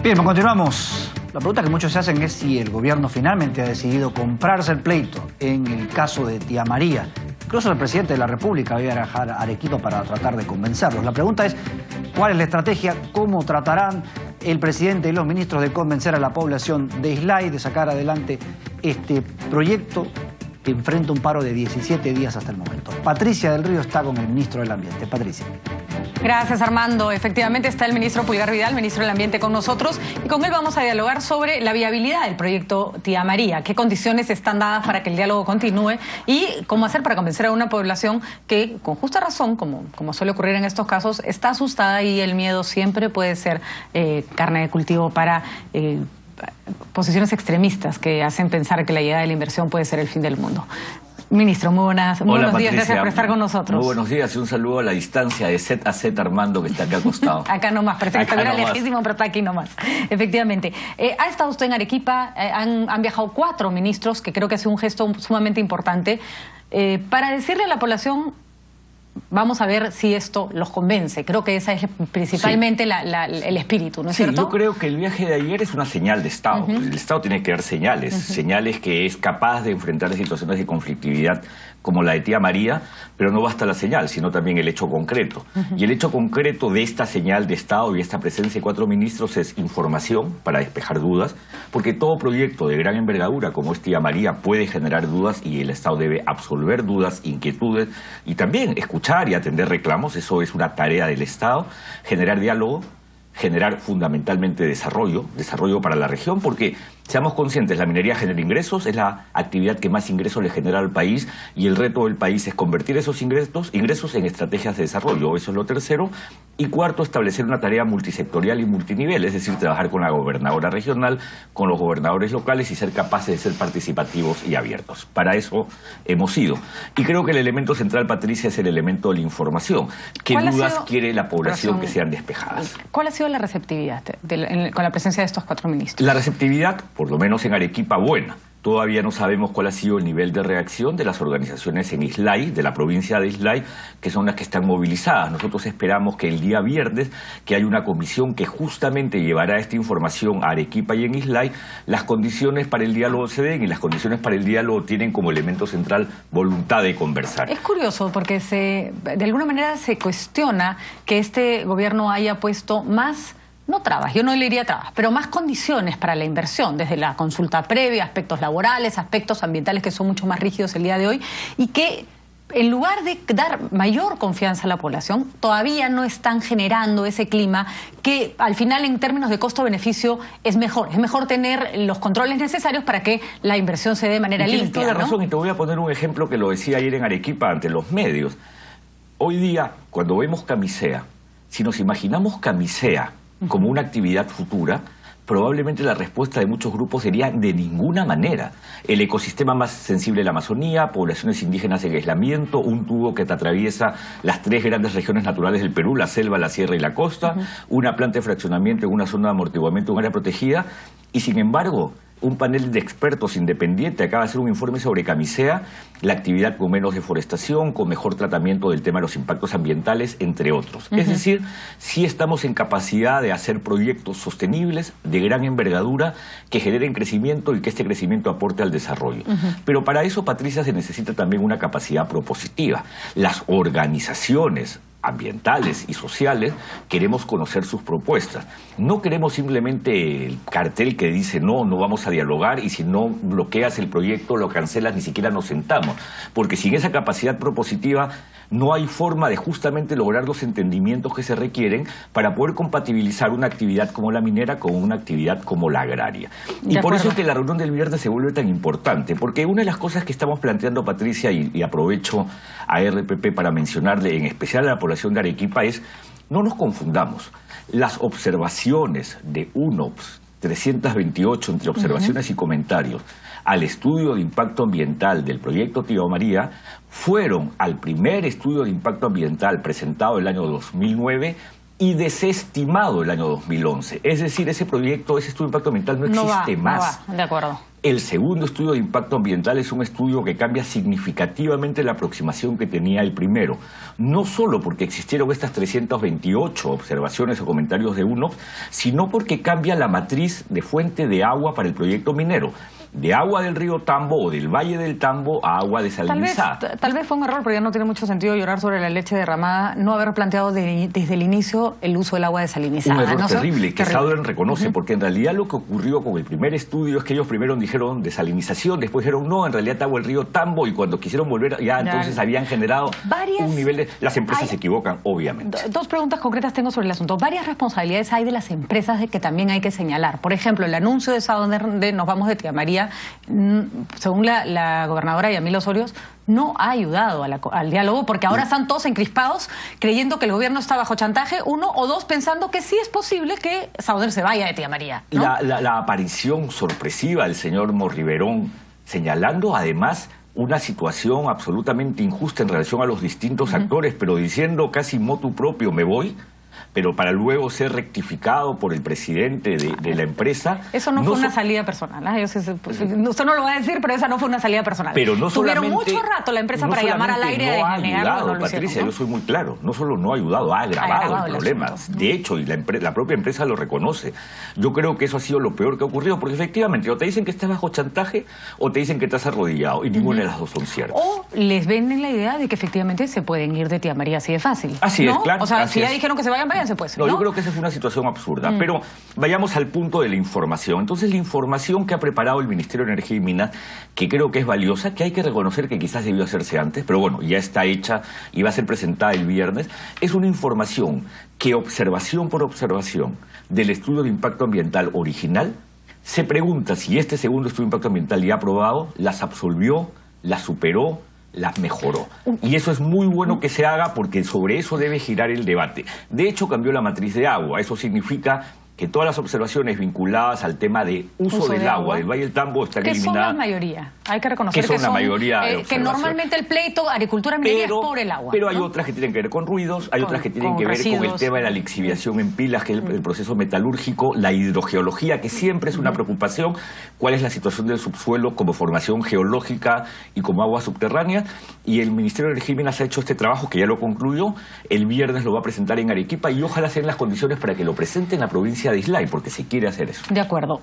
Bien, pues continuamos. La pregunta que muchos se hacen es si el gobierno finalmente ha decidido comprarse el pleito en el caso de Tía María. Incluso el presidente de la República va a viajar a Arequipa para tratar de convencerlos. La pregunta es, ¿cuál es la estrategia? ¿Cómo tratarán el presidente y los ministros de convencer a la población de Islay de sacar adelante este proyecto que enfrenta un paro de 17 días hasta el momento? Patricia del Río está con el ministro del Ambiente. Patricia. Gracias, Armando. Efectivamente está el ministro Pulgar Vidal, ministro del Ambiente, con nosotros, y con él vamos a dialogar sobre la viabilidad del proyecto Tía María, qué condiciones están dadas para que el diálogo continúe y cómo hacer para convencer a una población que, con justa razón, como suele ocurrir en estos casos, está asustada y el miedo siempre puede ser carne de cultivo para posiciones extremistas que hacen pensar que la llegada de la inversión puede ser el fin del mundo. Ministro, muy buenos días, gracias por estar con nosotros. Muy buenos días y un saludo a la distancia de Z a Z, Armando, que está acá acostado. Acá nomás, perfecto, era lejísimo, pero está aquí nomás. Efectivamente. Ha estado usted en Arequipa, han viajado 4 ministros, que creo que ha sido un gesto sumamente importante, para decirle a la población, vamos a ver si esto los convence. Creo que esa es principalmente el espíritu, ¿no es cierto? Yo creo que el viaje de ayer es una señal de Estado. El Estado tiene que dar señales, señales que es capaz de enfrentar situaciones de conflictividad como la de Tía María, pero no basta la señal, sino también el hecho concreto. Y el hecho concreto de esta señal de Estado y esta presencia de 4 ministros es información para despejar dudas, porque todo proyecto de gran envergadura como es Tía María puede generar dudas y el Estado debe absolver dudas, inquietudes y también escuchar y atender reclamos. Eso es una tarea del Estado, generar diálogo, generar fundamentalmente desarrollo para la región, porque seamos conscientes, la minería genera ingresos, es la actividad que más ingresos le genera al país y el reto del país es convertir esos ingresos en estrategias de desarrollo. Eso es lo tercero. Y cuarto, establecer una tarea multisectorial y multinivel, es decir, trabajar con la gobernadora regional, con los gobernadores locales y ser capaces de ser participativos y abiertos. Para eso hemos ido. Y creo que el elemento central, Patricia, es el elemento de la información. ¿Qué dudas quiere la población que sean despejadas? ¿Cuál ha sido la receptividad con la presencia de estos 4 ministros? La receptividad, por lo menos en Arequipa, buena. Todavía no sabemos cuál ha sido el nivel de reacción de las organizaciones en Islay, de la provincia de Islay, que son las que están movilizadas. Nosotros esperamos que el día viernes, que haya una comisión que justamente llevará esta información a Arequipa y en Islay, las condiciones para el diálogo se den y las condiciones para el diálogo tienen como elemento central voluntad de conversar. Es curioso porque de alguna manera se cuestiona que este gobierno haya puesto más, no trabas, yo no le diría trabas, pero más condiciones para la inversión, desde la consulta previa, aspectos laborales, aspectos ambientales que son mucho más rígidos el día de hoy, y que en lugar de dar mayor confianza a la población, todavía no están generando ese clima que al final en términos de costo-beneficio es mejor. Es mejor tener los controles necesarios para que la inversión se dé de manera limpia. Tienes toda la razón, y te voy a poner un ejemplo que lo decía ayer en Arequipa ante los medios. Hoy día, cuando vemos Camisea, si nos imaginamos Camisea como una actividad futura, probablemente la respuesta de muchos grupos sería de ninguna manera. El ecosistema más sensible de la Amazonía, poblaciones indígenas en aislamiento, un tubo que te atraviesa las 3 grandes regiones naturales del Perú, la selva, la sierra y la costa, una planta de fraccionamiento en una zona de amortiguamiento, un área protegida, y sin embargo, un panel de expertos independiente acaba de hacer un informe sobre Camisea, la actividad con menos deforestación, con mejor tratamiento del tema de los impactos ambientales, entre otros. Es decir, sí estamos en capacidad de hacer proyectos sostenibles, de gran envergadura, que generen crecimiento y que este crecimiento aporte al desarrollo. Pero para eso, Patricia, se necesita también una capacidad propositiva. Las organizaciones ambientales y sociales queremos conocer sus propuestas. No queremos simplemente el cartel que dice no vamos a dialogar y si no bloqueas el proyecto, lo cancelas, ni siquiera nos sentamos. Porque sin esa capacidad propositiva no hay forma de justamente lograr los entendimientos que se requieren para poder compatibilizar una actividad como la minera con una actividad como la agraria. Y por eso es que la reunión del viernes se vuelve tan importante, porque una de las cosas que estamos planteando, Patricia, y aprovecho a RPP para mencionarle en especial a la población de Arequipa, es no nos confundamos. Las observaciones de UNOPS 328 entre observaciones y comentarios al estudio de impacto ambiental del proyecto Tía María fueron al primer estudio de impacto ambiental presentado el año 2009 y desestimado el año 2011. Es decir, ese proyecto, ese estudio de impacto ambiental no existe más. No va, de acuerdo. El segundo estudio de impacto ambiental es un estudio que cambia significativamente la aproximación que tenía el primero. No solo porque existieron estas 328 observaciones o comentarios de UNOPS, sino porque cambia la matriz de fuente de agua para el proyecto minero. De agua del río Tambo o del Valle del Tambo a agua desalinizada. Tal vez fue un error, porque ya no tiene mucho sentido llorar sobre la leche derramada, no haber planteado desde el inicio el uso del agua desalinizada. Un error terrible, que terrible. Southern reconoce, porque en realidad lo que ocurrió con el primer estudio es que ellos primero dijeron desalinización, después dijeron no, en realidad te hago el río Tambo, y cuando quisieron volver ya entonces habían generado un nivel de... Las empresas se equivocan, obviamente. Dos preguntas concretas tengo sobre el asunto. Varias responsabilidades hay de las empresas de que también hay que señalar. Por ejemplo, el anuncio de Southern de nos vamos de Tía María, según la gobernadora Yamila Osorio, no ha ayudado al diálogo, porque ahora están todos encrispados creyendo que el gobierno está bajo chantaje, uno, o dos, pensando que sí es posible que Southern se vaya de Tía María, ¿no? La aparición sorpresiva del señor Morriverón, señalando además una situación absolutamente injusta en relación a los distintos actores, pero diciendo casi motu propio, me voy, pero para luego ser rectificado por el presidente de la empresa. Eso no fue una salida personal, ¿eh? Usted no lo va a decir, pero esa no fue una salida personal. Pero no Tuvieron mucho rato la empresa para llamar al aire no a ha negarlo, ayudado, no lo Patricia, hicieron, ¿no? yo soy muy claro, no solo no ha ayudado, ha agravado el problema. De hecho, y la propia empresa lo reconoce. Yo creo que eso ha sido lo peor que ha ocurrido, porque efectivamente o te dicen que estás bajo chantaje o te dicen que estás arrodillado, y ninguna de las dos son ciertas. O les venden la idea de que efectivamente se pueden ir de Tía María así de fácil. Así ¿no? es, claro. O sea, si ya dijeron que se vayan, váyanse pues. No, yo creo que esa fue una situación absurda. Pero vayamos al punto de la información. Entonces, la información que ha preparado el Ministerio de Energía y Minas, que creo que es valiosa, que hay que reconocer que quizás debió hacerse antes, pero bueno, ya está hecha y va a ser presentada el viernes, es una información que observación por observación del estudio de impacto ambiental original se pregunta si este segundo estudio de impacto ambiental ya aprobado las absolvió, las superó, las mejoró. Y eso es muy bueno que se haga, porque sobre eso debe girar el debate. De hecho, cambió la matriz de agua. Eso significa que todas las observaciones vinculadas al tema de uso del agua del Valle del Tambo están eliminadas. Que son la mayoría. Hay que reconocer que son la mayoría de que normalmente el pleito agricultura minería es por el agua. Pero hay otras que tienen que ver con ruidos, hay otras que tienen que ver con el tema de la lixiviación en pilas, que es el proceso metalúrgico, la hidrogeología, que siempre es una preocupación. ¿Cuál es la situación del subsuelo como formación geológica y como agua subterránea? Y el Ministerio de Energía y Minas ha hecho este trabajo, que ya lo concluyó. El viernes lo va a presentar en Arequipa y ojalá sean las condiciones para que lo presente en la provincia de Islay, porque se quiere hacer eso. De acuerdo.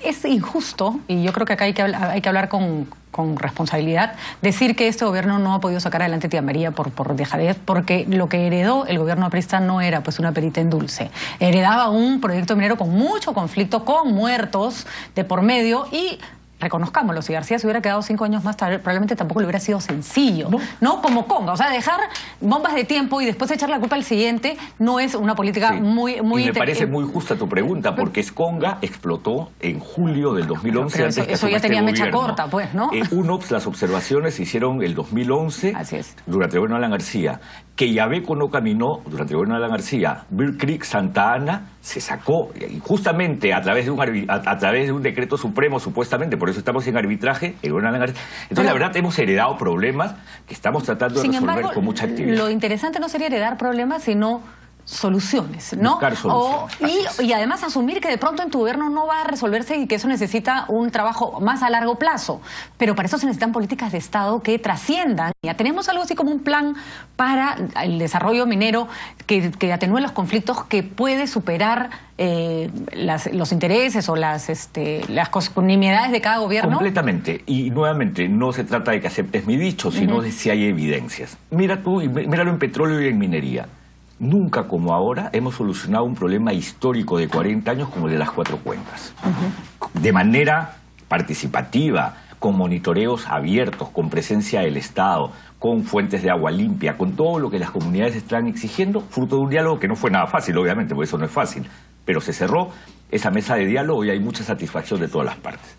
Es injusto, y yo creo que acá hay que hablar con responsabilidad, decir que este gobierno no ha podido sacar adelante Tía María por dejadez, porque lo que heredó el gobierno aprista no era pues una perita en dulce. Heredaba un proyecto minero con mucho conflicto, con muertos de por medio, y reconozcámoslo, si García se hubiera quedado 5 años más tarde, probablemente tampoco le hubiera sido sencillo, ¿no? Como Conga, o sea, dejar bombas de tiempo y después echar la culpa al siguiente no es una política muy... Y me parece muy justa tu pregunta, porque Conga explotó en julio del 2011. Pero antes eso ya tenía mecha gobierno. corta, pues, ¿no? UNOPS, las observaciones se hicieron el 2011, Así es. durante el gobierno de Alan García. Que Yabeco no caminó durante el gobierno de Alan García. Bear Creek, Santa Ana, se sacó, y justamente a través de un decreto supremo, supuestamente, por eso estamos en arbitraje, el gobierno de Alan García. Entonces, la verdad, hemos heredado problemas que estamos tratando de resolver con mucha actividad. Lo interesante no sería heredar problemas, sino soluciones, ¿no? Buscar soluciones. Y además asumir que de pronto en tu gobierno no va a resolverse y que eso necesita un trabajo más a largo plazo. Pero para eso se necesitan políticas de Estado que trasciendan. Ya tenemos algo así como un plan para el desarrollo minero que atenúe los conflictos, que puede superar los intereses o las nimiedades de cada gobierno. Completamente. Y nuevamente, no se trata de que aceptes mi dicho, sino de si hay evidencias. Mira tú, y míralo en petróleo y en minería. Nunca como ahora hemos solucionado un problema histórico de 40 años como el de las 4 cuencas. De manera participativa, con monitoreos abiertos, con presencia del Estado, con fuentes de agua limpia, con todo lo que las comunidades están exigiendo, fruto de un diálogo que no fue nada fácil, obviamente, porque eso no es fácil. Pero se cerró esa mesa de diálogo y hay mucha satisfacción de todas las partes.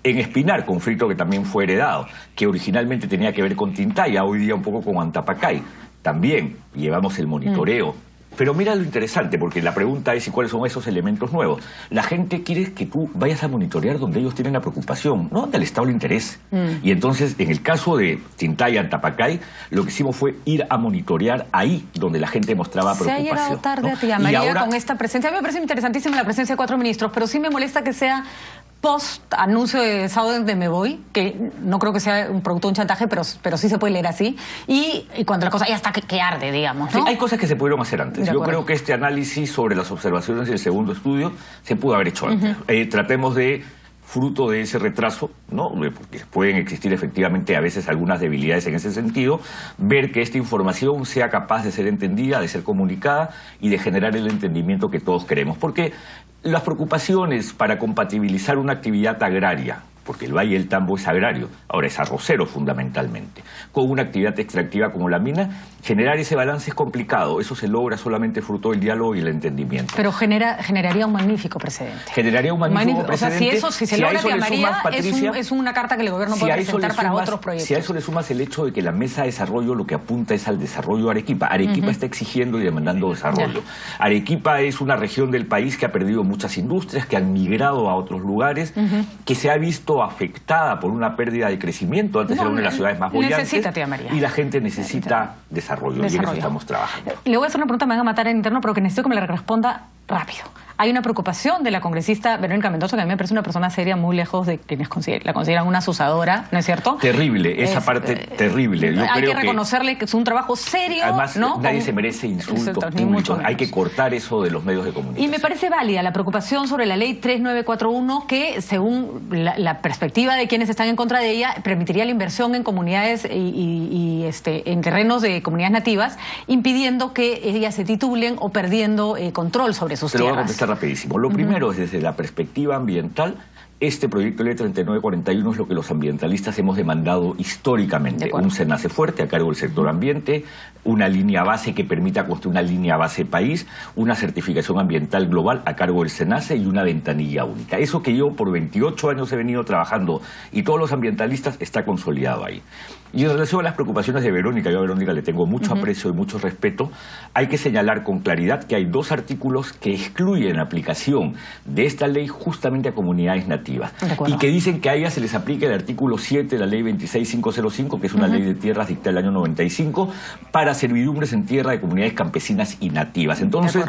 En Espinar, conflicto que también fue heredado, que originalmente tenía que ver con Tintaya, hoy día un poco con Antapacay. También llevamos el monitoreo Pero mira lo interesante, porque la pregunta es: ¿y cuáles son esos elementos nuevos? La gente quiere que tú vayas a monitorear donde ellos tienen la preocupación, no donde al Estado le interese. Y entonces, en el caso de Tintaya, Antapacay, lo que hicimos fue ir a monitorear ahí donde la gente mostraba preocupación. Se ha llegado tarde a Tía María con esta presencia. A mí me parece interesantísima la presencia de 4 ministros, pero sí me molesta que sea post-anuncio de sábado donde me voy, que no creo que sea un producto de un chantaje, pero sí se puede leer así, y cuando la cosa ya está que arde, digamos, ¿no? Sí, hay cosas que se pudieron hacer antes. Yo creo que este análisis sobre las observaciones del segundo estudio se pudo haber hecho antes. Tratemos de, fruto de ese retraso, ¿no? Porque pueden existir efectivamente a veces algunas debilidades en ese sentido, ver que esta información sea capaz de ser entendida, de ser comunicada y de generar el entendimiento que todos queremos. Porque las preocupaciones para compatibilizar una actividad agraria, porque el Valle del Tambo es agrario, ahora es arrocero fundamentalmente, con una actividad extractiva como la mina, generar ese balance es complicado. Eso se logra solamente fruto del diálogo y el entendimiento. Pero generaría un magnífico precedente. Generaría un magnífico precedente. O sea, si se logra Tía María, es una carta que el gobierno puede presentar para otros proyectos. Si a eso le sumas el hecho de que la mesa de desarrollo lo que apunta es al desarrollo de Arequipa. Arequipa está exigiendo y demandando desarrollo. Arequipa es una región del país que ha perdido muchas industrias, que han migrado a otros lugares, que se ha visto afectada por una pérdida de crecimiento. Antes era una de las ciudades más bollantes. Necesita, Tía María. Y la gente necesita desarrollo. Y en eso estamos trabajando. Le voy a hacer una pregunta, me van a matar en interno, pero que necesito que me la responda rápido. Hay una preocupación de la congresista Verónica Mendoza, que a mí me parece una persona seria, muy lejos de quienes la consideran una asusadora, ¿no es cierto? Terrible, esa parte terrible. Yo hay creo que reconocerle que es un trabajo serio. Además, ¿no? nadie se merece insultos públicos. Hay que cortar eso de los medios de comunicación. Y me parece válida la preocupación sobre la ley 3941, que según la perspectiva de quienes están en contra de ella, permitiría la inversión en comunidades y en terrenos de comunidades nativas, impidiendo que ellas se titulen o perdiendo control sobre sus tierras. Te lo voy a contestar rapidísimo. Lo primero es, desde la perspectiva ambiental, este proyecto de ley 3941 es lo que los ambientalistas hemos demandado históricamente. Un SENACE fuerte a cargo del sector ambiente, una línea base que permita construir una línea base país, una certificación ambiental global a cargo del SENACE y una ventanilla única. Eso que yo por 28 años he venido trabajando y todos los ambientalistas está consolidado ahí. Y en relación a las preocupaciones de Verónica, yo a Verónica le tengo mucho aprecio y mucho respeto, hay que señalar con claridad que hay 2 artículos que excluyen la aplicación de esta ley justamente a comunidades nativas. Y que dicen que a ellas se les aplica el artículo 7 de la ley 26505, que es una ley de tierras dictada el año 95, para servidumbres en tierra de comunidades campesinas y nativas. Entonces,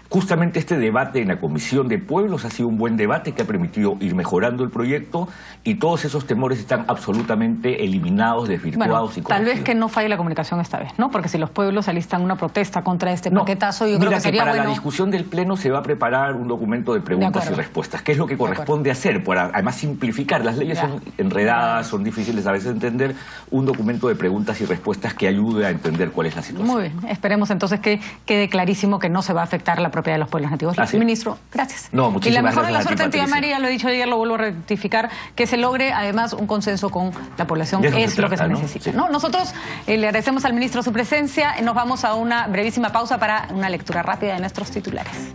justamente este debate en la Comisión de Pueblos ha sido un buen debate que ha permitido ir mejorando el proyecto, y todos esos temores están absolutamente eliminados, desvirtuados y corregidos. Tal vez que no falle la comunicación esta vez, ¿no? Porque si los pueblos alistan una protesta contra este paquetazo, yo creo que sería para la discusión del Pleno se va a preparar un documento de preguntas y respuestas, que es lo que corresponde hacer, para además simplificar. Las leyes son enredadas, son difíciles a veces de entender. Un documento de preguntas y respuestas que ayude a entender cuál es la situación. Muy bien, esperemos entonces que quede clarísimo que no se va a afectar la propiedad de los pueblos nativos. Ministro, gracias. No, muchísimas gracias. Y la mejor de la suerte en Tía María, lo he dicho ayer, lo vuelvo a rectificar, que se logre además un consenso con la población, es lo que se necesita. ¿No? Nosotros le agradecemos al ministro su presencia. Nos vamos a una brevísima pausa para una lectura rápida de nuestros titulares.